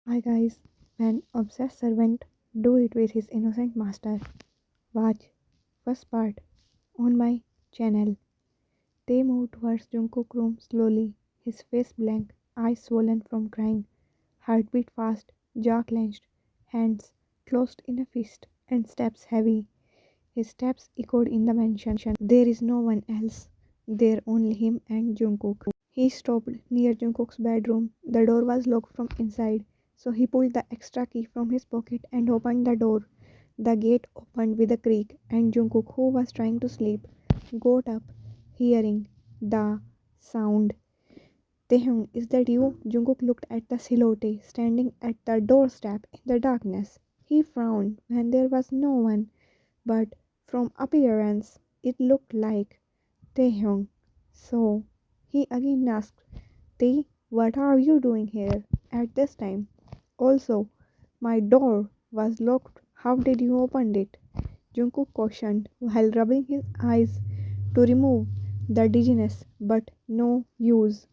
Hi guys, when obsessed servant do it with his innocent master. Watch first part on my channel. They moved towards Jungkook's room slowly, his face blank, eyes swollen from crying, heartbeat fast, jaw clenched, hands closed in a fist, and steps heavy. His steps echoed in the mansion. There is no one else. There only him and Jungkook. He stopped near Jungkook's bedroom. The door was locked from inside, so he pulled the extra key from his pocket and opened the door. The gate opened with a creak, and Jungkook, who was trying to sleep, got up, hearing the sound. Taehyung, is that you? Jungkook looked at the silhouette standing at the doorstep in the darkness. He frowned when there was no one, but from appearance it looked like Taehyung. So he again asked, Tae, what are you doing here at this time? Also, my door was locked. How did you open it? Jungkook cautioned while rubbing his eyes to remove the dizziness, but no use.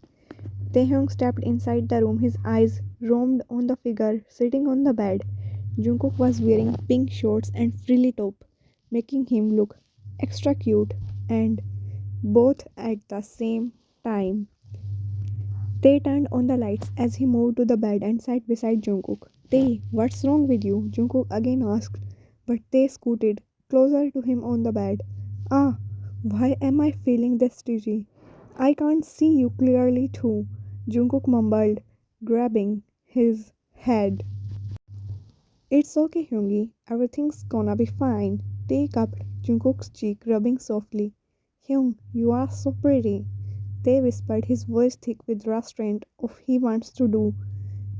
Taehyung stepped inside the room. His eyes roamed on the figure sitting on the bed. Jungkook was wearing pink shorts and frilly top, making him look extra cute and both at the same time. They turned on the lights as he moved to the bed and sat beside Jungkook. Tae, what's wrong with you? Jungkook again asked, but Tae scooted closer to him on the bed. Ah, why am I feeling this dizzy? I can't see you clearly too, Jungkook mumbled, grabbing his head. It's okay, Hyungi. Everything's gonna be fine. Tae cupped Jungkook's cheek, rubbing softly. Hyung, you are so pretty. Tae whispered, his voice thick with restraint of he wants to do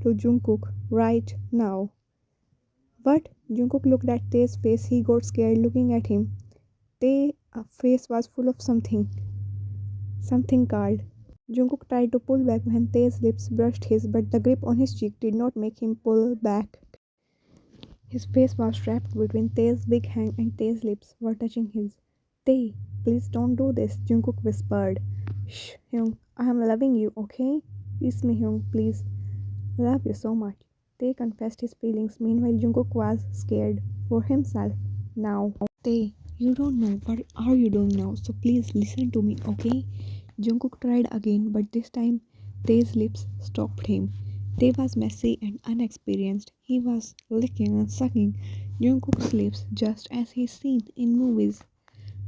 to Jungkook right now. But Jungkook looked at Tae's face. He got scared looking at him. Tae's face was full of something called. Jungkook tried to pull back when Tae's lips brushed his, but the grip on his cheek did not make him pull back. His face was trapped between Tae's big hand and Tae's lips were touching his. Tae, please don't do this, Jungkook whispered. Shh, Hyung, I am loving you, okay? Kiss me, Hyung, please. Love you so much. Tae confessed his feelings. Meanwhile, Jungkook was scared for himself now. Tae, you don't know what are you doing now, so please listen to me, okay? Jungkook tried again, but this time Tae's lips stopped him. Tae was messy and unexperienced. He was licking and sucking Jungkook's lips just as he's seen in movies.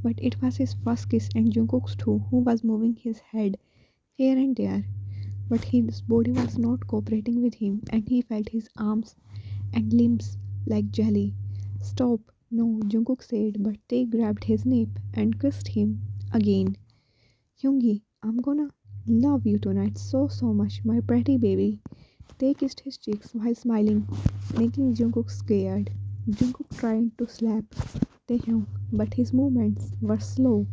But it was his first kiss and Jungkook's too, who was moving his head here and there. But his body was not cooperating with him, and he felt his arms and limbs like jelly. Stop, no, Jungkook said, but Tae grabbed his nape and kissed him again. Hyungi, I'm gonna love you tonight so much, my pretty baby. Tae kissed his cheeks while smiling, making Jungkook scared. Jungkook tried to slap Taehyung, but his movements were slow.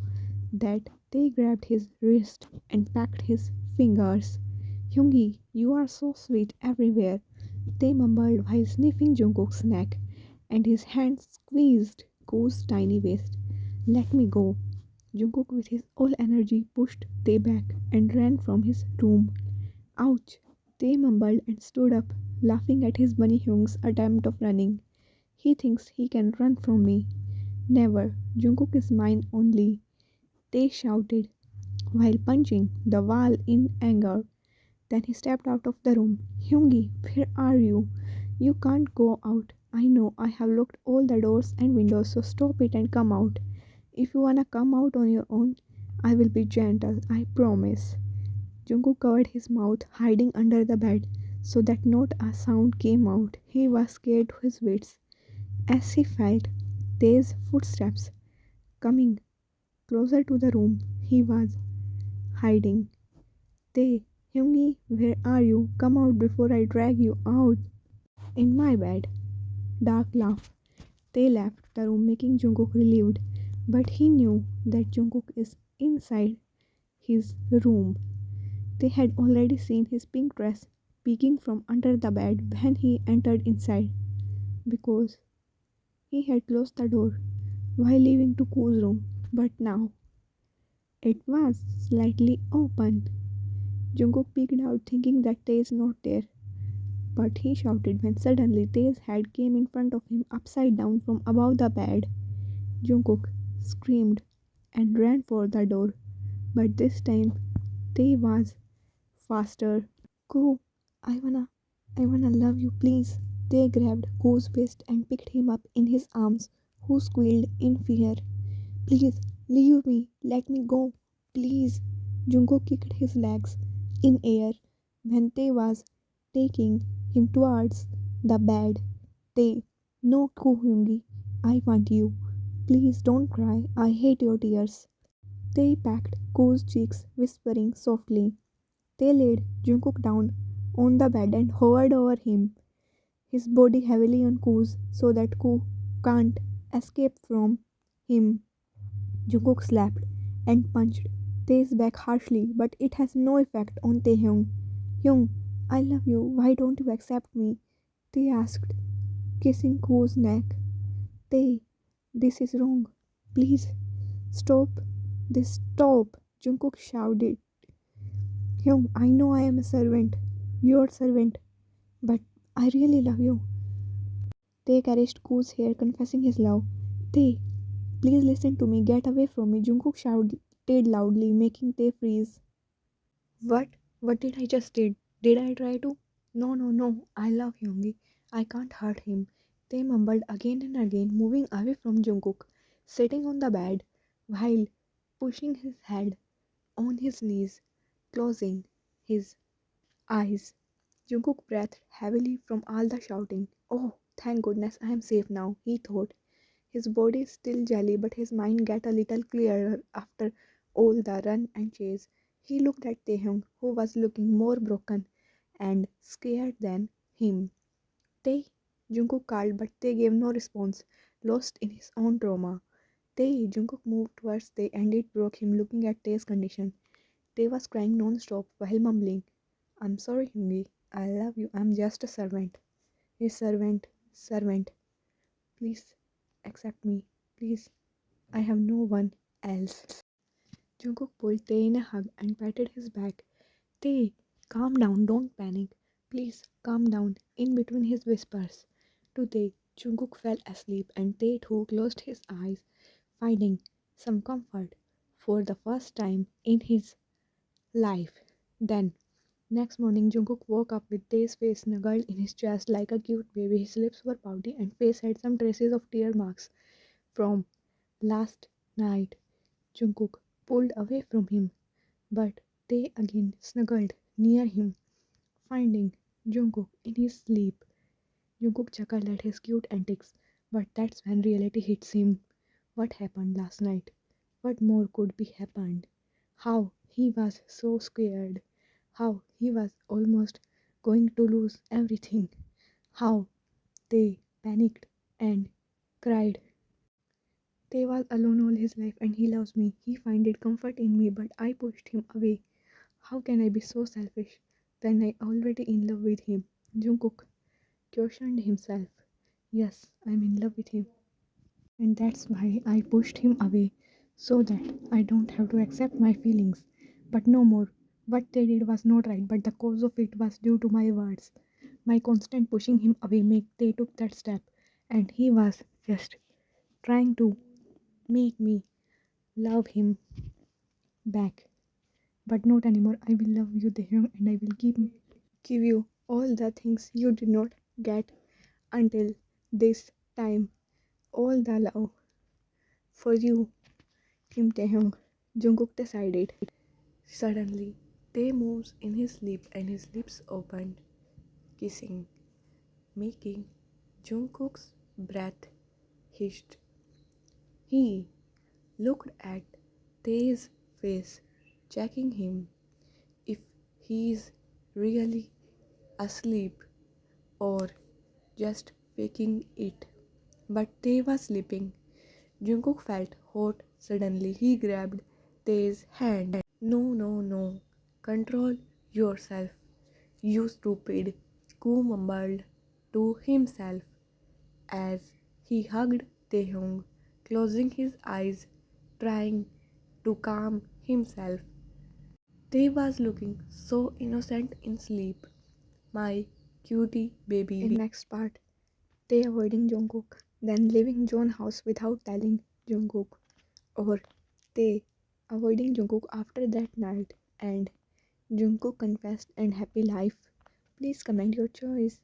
That Tae grabbed his wrist and packed his fingers. Hyungi, you are so sweet everywhere. Tae mumbled while sniffing Jungkook's neck, and his hand squeezed Ko's tiny waist. Let me go. Jungkook, with his all energy, pushed Tae back and ran from his room. Ouch! Tae mumbled and stood up, laughing at his bunny Hyung's attempt of running. He thinks he can run from me. Never. Jungkook is mine only. Tae shouted while punching the wall in anger. Then he stepped out of the room. Hyungi, where are you? You can't go out. I know I have locked all the doors and windows, so stop it and come out. If you wanna come out on your own, I will be gentle, I promise. Jungkook covered his mouth, hiding under the bed, so that not a sound came out. He was scared to his wits as he felt Tae's footsteps coming closer to the room he was hiding. Tae, Hyungi, where are you? Come out before I drag you out. In my bed. Dark laugh. They left the room, making Jungkook relieved, but he knew that Jungkook is inside his room. They had already seen his pink dress peeking from under the bed when he entered inside, because he had closed the door while leaving to Koo's room, but now it was slightly open. Jungkook peeked out, thinking that Tae is not there. But he shouted when suddenly Tae's head came in front of him upside down from above the bed. Jungkook screamed and ran for the door, but this time Tae was faster. Koo, I wanna, I wanna love you, please. Tae grabbed Koo's waist and picked him up in his arms, who squealed in fear. Please, leave me, let me go, please. Jungkook kicked his legs in air when Tae was taking him towards the bed. Tae, no Koo Hyungi, I want you. Please don't cry, I hate your tears. Tae packed Koo's cheeks, whispering softly. They laid Jungkook down on the bed and hovered over him, his body heavily on Koo's so that Koo can't escape from him. Jungkook slapped and punched Tae's back harshly, but it has no effect on Taehyung. Hyung, I love you. Why don't you accept me? Tae asked, kissing Koo's neck. Tae, this is wrong. Please stop this. Stop. Jungkook shouted. Hyung, I know I am a servant, your servant, but I really love you. Tae caressed Koo's hair, confessing his love. Tae, please listen to me. Get away from me. Jungkook shouted loudly, making Tae freeze. What? What did I just did? Did I try to? No, no, no. I love Hyungi. I can't hurt him. Tae mumbled again and again, moving away from Jungkook, sitting on the bed, while pushing his head on his knees, closing his eyes. Jungkook breathed heavily from all the shouting. Oh, thank goodness I am safe now, he thought. His body still jelly, but his mind got a little clearer after all the run and chase. He looked at Taehyung, who was looking more broken and scared than him. Tae, Jungkook called, but Tae gave no response, lost in his own trauma. Tae, Jungkook moved towards Tae, and it broke him looking at Tae's condition. Tae was crying non-stop while mumbling, I'm sorry, Hyungi. I love you. I'm just a servant. A servant. Servant. Please accept me. Please. I have no one else. Jungkook pulled Tae in a hug and patted his back. Tae, calm down. Don't panic. Please calm down. In between his whispers. To Tae, Jungkook fell asleep and Tae too closed his eyes, finding some comfort for the first time in his life. Then next morning, Jungkook woke up with Tae's face snuggled in his chest like a cute baby. His lips were pouty and face had some traces of tear marks from last night. Jungkook pulled away from him, but Tae again snuggled near him, finding Jungkook in his sleep. Jungkook chuckled at his cute antics, but that's when reality hits him. What happened last night? What more could be happened? How he was so scared. How he was almost going to lose everything. How they panicked and cried. They was alone all his life and he loves me. He finded comfort in me, but I pushed him away. How can I be so selfish when I already in love with him? Jungkook questioned himself. Yes, I'm in love with him. And that's why I pushed him away, so that I don't have to accept my feelings. But no more. What they did was not right, but the cause of it was due to my words. My constant pushing him away made they took that step, and he was just trying to make me love him back. But not anymore. I will love you, Dahyung, and I will give you all the things you did not get until this time. All the love for you, Kim Taehyung. Jungkook decided. Suddenly, Tae moves in his sleep and his lips opened, kissing, making Jungkook's breath hitched. He looked at Tae's face, checking him if he's really asleep or just faking it. But Tae was sleeping. Jungkook felt hot. Suddenly, he grabbed Tae's hand. No, no, no. Control yourself, you stupid, Koo mumbled to himself as he hugged Taehyung, closing his eyes, trying to calm himself. Tae was looking so innocent in sleep. My cutie baby. In next part, they avoiding Jungkook, then leaving John house without telling Jungkook, or they avoiding Jungkook after that night and Jungkook confessed and happy life. Please comment your choice.